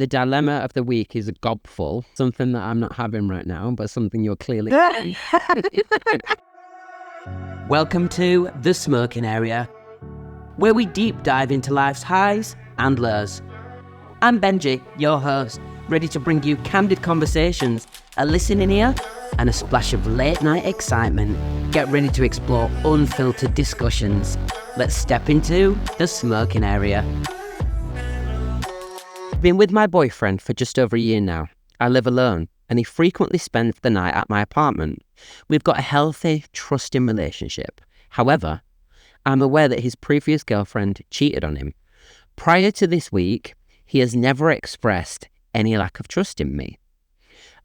The dilemma of the week is a gobful, something that I'm not having right now, but something you're clearly... Welcome to The Smoking Area, where we deep dive into life's highs and lows. I'm Benji, your host, ready to bring you candid conversations, a listening ear, and a splash of late-night excitement. Get ready to explore unfiltered discussions. Let's step into The Smoking Area. I've been with my boyfriend for just over a year now. I live alone, and he frequently spends the night at my apartment. We've got a healthy, trusting relationship. However, I'm aware that his previous girlfriend cheated on him. Prior to this week, he has never expressed any lack of trust in me.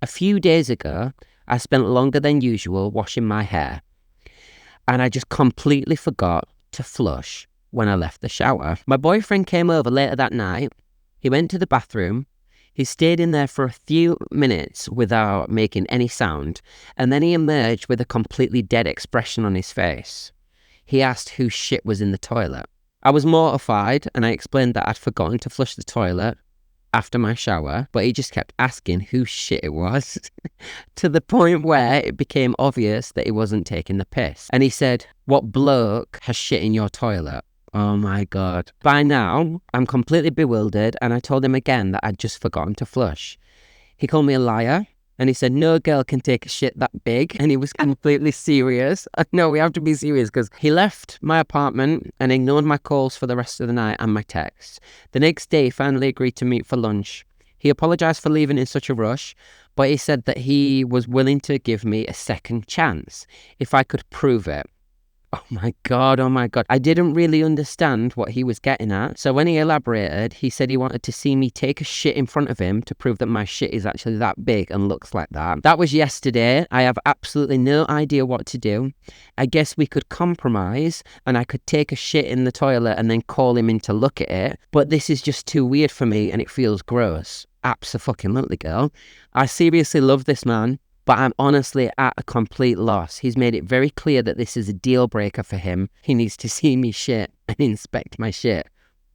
A few days ago, I spent longer than usual washing my hair, and I just completely forgot to flush when I left the shower. My boyfriend came over later that night. He went to the bathroom. He stayed in there for a few minutes without making any sound, and then he emerged with a completely dead expression on his face. He asked whose shit was in the toilet. I was mortified, and I explained that I'd forgotten to flush the toilet after my shower, but he just kept asking whose shit it was to the point where it became obvious that he wasn't taking the piss. And he said, "What bloke has shit in your toilet?" Oh my God. By now, I'm completely bewildered, and I told him again that I'd just forgotten to flush. He called me a liar, and he said no girl can take a shit that big, and he was completely serious. No, we have to be serious, because he left my apartment and ignored my calls for the rest of the night and my texts. The next day, he finally agreed to meet for lunch. He apologised for leaving in such a rush, but he said that he was willing to give me a second chance if I could prove it. Oh my God. I didn't really understand what he was getting at. So when he elaborated, he said he wanted to see me take a shit in front of him to prove that my shit is actually that big and looks like that. That was yesterday. I have absolutely no idea what to do. I guess we could compromise and I could take a shit in the toilet and then call him in to look at it. But this is just too weird for me and it feels gross. Abso-fucking-lutely, girl. I seriously love this man, but I'm honestly at a complete loss. He's made it very clear that this is a deal breaker for him. He needs to see me shit and inspect my shit.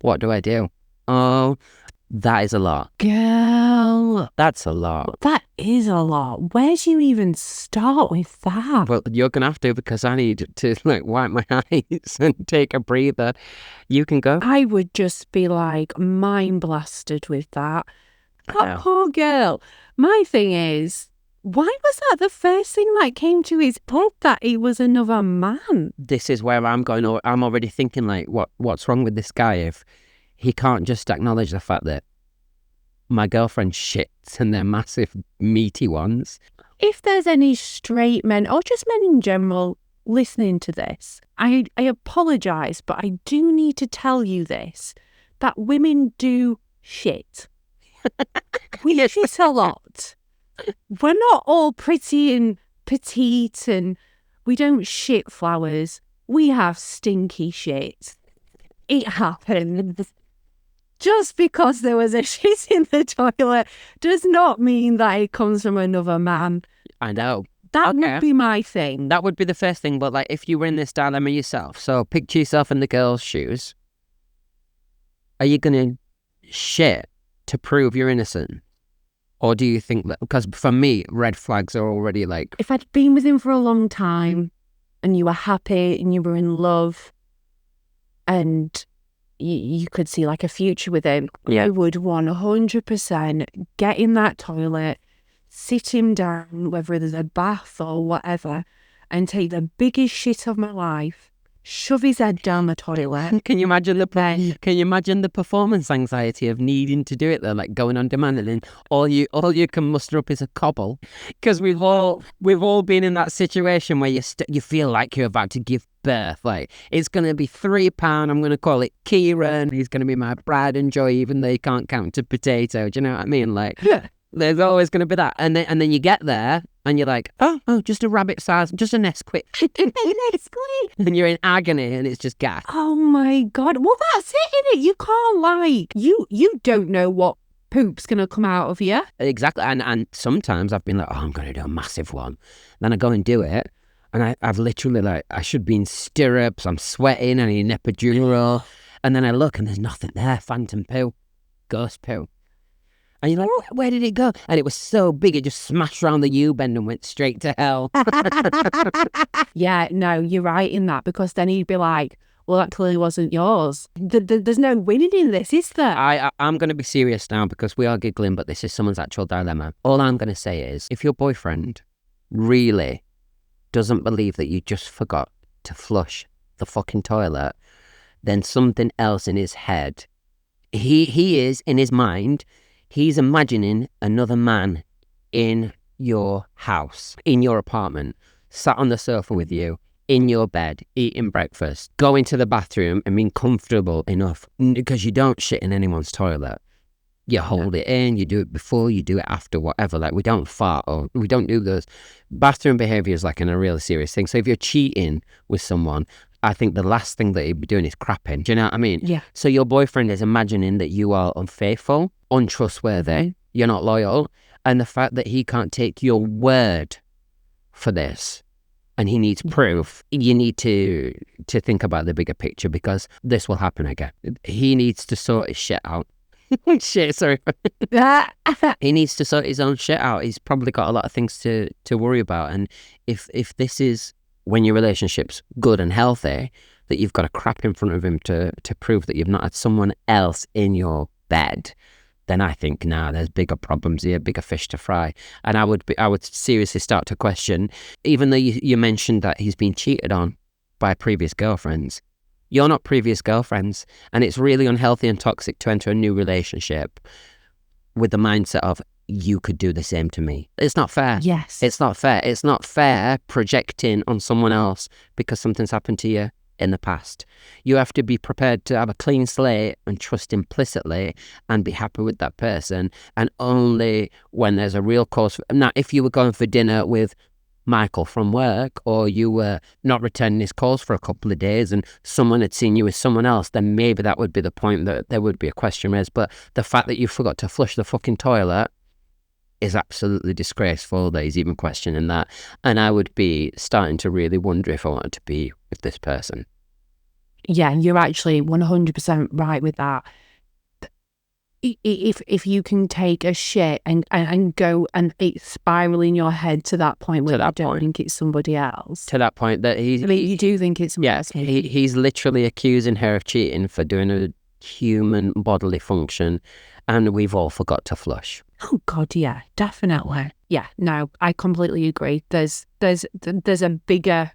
What do I do? Oh, that is a lot. Girl. That's a lot. That is a lot. Where do you even start with that? Well, you're going to have to, because I need to wipe my eyes and take a breather. You can go. I would just be mind blasted with that. That poor girl. My thing is, why was that the first thing that came to his head, that he was another man? This is where I'm going. I'm already thinking, what's wrong with this guy if he can't just acknowledge the fact that my girlfriend shits and they're massive, meaty ones. If there's any straight men, or just men in general, listening to this, I apologise, but I do need to tell you this, that women do shit. We shit a lot. We're not all pretty and petite and we don't shit flowers. We have stinky shit. It happens. Just because there was a shit in the toilet does not mean that it comes from another man. I know. That would be my thing. That would be the first thing, but if you were in this dilemma yourself, so picture yourself in the girl's shoes. Are you going to shit to prove you're innocent? Or do you think that, because for me, red flags are already if I'd been with him for a long time and you were happy and you were in love and you could see a future with him, yeah. I would 100% get in that toilet, sit him down, whether there's a bath or whatever, and take the biggest shit of my life, shove his head down the toilet. Can you imagine the performance anxiety of needing to do it though, going on demand, and then all you can muster up is a cobble? Because we've all been in that situation where you feel like you're about to give birth. It's gonna be £3. I'm gonna call it Kieran. He's gonna be my pride and joy, even though he can't count to potato. Do you know what I mean? Yeah. There's always gonna be that, and then you get there. And you're like, oh, just a rabbit size, just a Nesquik. And you're in agony and it's just gas. Oh my God. Well, that's it, innit? You can't you don't know what poop's going to come out of you. Exactly. And sometimes I've been like, oh, I'm going to do a massive one. Then I go and do it. And I've literally I should be in stirrups. I'm sweating. I need an epidural. And then I look and there's nothing there. Phantom poo. Ghost poo. And you're like, where did it go? And it was so big, it just smashed around the U-bend and went straight to hell. Yeah, no, you're right in that, because then he'd be like, well, that clearly wasn't yours. There's no winning in this, is there? I'm going to be serious now because we are giggling, but this is someone's actual dilemma. All I'm going to say is, if your boyfriend really doesn't believe that you just forgot to flush the fucking toilet, then something else in his head, he is, in his mind, he's imagining another man in your house, in your apartment, sat on the sofa with you, in your bed, eating breakfast, going to the bathroom and being comfortable enough, because you don't shit in anyone's toilet. You hold it in, you do it before, you do it after, whatever. Like, we don't fart, or we don't do those. Bathroom behaviour is like a really serious thing. So if you're cheating with someone, I think the last thing that he'd be doing is crapping. Do you know what I mean? Yeah. So your boyfriend is imagining that you are unfaithful, untrustworthy, you're not loyal, and the fact that he can't take your word for this, and he needs proof. You need to think about the bigger picture, because this will happen again. He needs to sort his shit out. Shit, sorry. He needs to sort his own shit out. He's probably got a lot of things to worry about. And if this is when your relationship's good and healthy, that you've got a crap in front of him to prove that you've not had someone else in your bed, then I think, there's bigger problems here, bigger fish to fry. And I would seriously start to question, even though you mentioned that he's been cheated on by previous girlfriends, you're not previous girlfriends. And it's really unhealthy and toxic to enter a new relationship with the mindset of, you could do the same to me. It's not fair. Yes. It's not fair. It's not fair projecting on someone else because something's happened to you in the past. You have to be prepared to have a clean slate and trust implicitly and be happy with that person. And only when there's a real cause. Now, if you were going for dinner with Michael from work, or you were not returning his calls for a couple of days and someone had seen you with someone else, then maybe that would be the point that there would be a question raised. But the fact that you forgot to flush the fucking toilet is absolutely disgraceful that he's even questioning that. And I would be starting to really wonder if I wanted to be with this person. Yeah, you're actually 100% right with that. If you can take a shit and go and it's spiraling in your head to that point where you don't think it's somebody else. To that point that you do think it's somebody else. He's literally accusing her of cheating for doing a human bodily function, and we've all forgot to flush. Oh God, yeah, definitely. Yeah, no, I completely agree. There's a bigger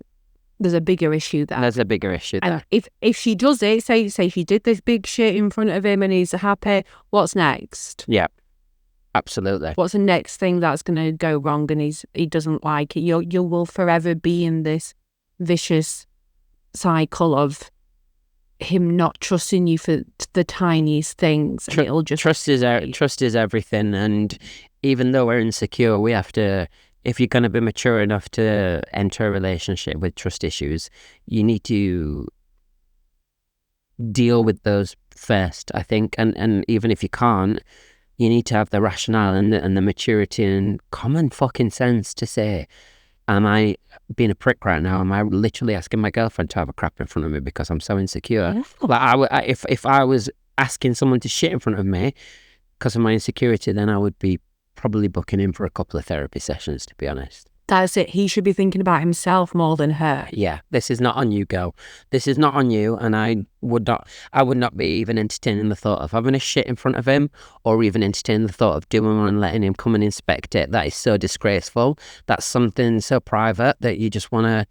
issue there. There's a bigger issue there. And if she does it, say she did this big shit in front of him and he's happy, what's next? Yeah, absolutely. What's the next thing that's going to go wrong and he doesn't like it? You will forever be in this vicious cycle of him not trusting you for the tiniest things. And it'll just trust is everything. And even though we're insecure, we have to, if you're going to be mature enough to enter a relationship with trust issues, you need to deal with those first, I think. And even if you can't, you need to have the rationale and the maturity and common fucking sense to say, am I being a prick right now? Am I literally asking my girlfriend to have a crap in front of me because I'm so insecure? Yeah. Like if I was asking someone to shit in front of me because of my insecurity, then I would be probably booking in for a couple of therapy sessions, to be honest. That's it. He should be thinking about himself more than her. Yeah, this is not on you, girl. This is not on you, and I would not be even entertaining the thought of having a shit in front of him, or even entertaining the thought of doing one and letting him come and inspect it. That is so disgraceful. That's something so private that you just want to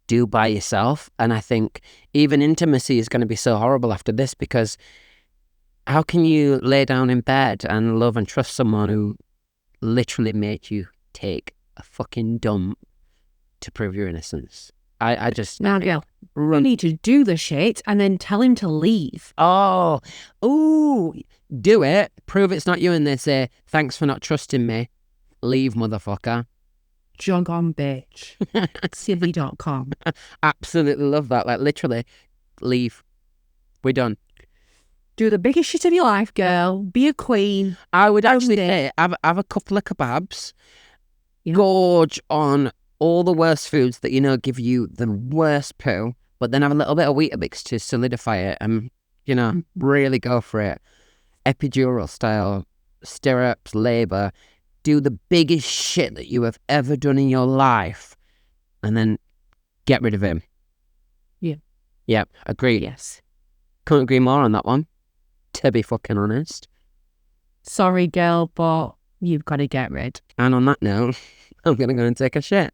do by yourself. And I think even intimacy is going to be so horrible after this, because how can you lay down in bed and love and trust someone who literally made you take a fucking dump to prove your innocence? I just... Now, girl, you need to do the shit and then tell him to leave. Do it. Prove it's not you, and they say, thanks for not trusting me. Leave, motherfucker. Jog on, bitch. Silly.com. Absolutely love that. Like, literally, leave. We're done. Do the biggest shit of your life, girl. Be a queen. I would actually say, have a couple of kebabs. Yeah. Gorge on all the worst foods that, give you the worst poo, but then have a little bit of Weetabix to solidify it and, really go for it. Epidural style stirrups, labour, do the biggest shit that you have ever done in your life, and then get rid of him. Yeah. Yeah, agreed. Yes. Couldn't agree more on that one, to be fucking honest. Sorry, girl, but you've got to get rid. And on that note, I'm going to go and take a shit.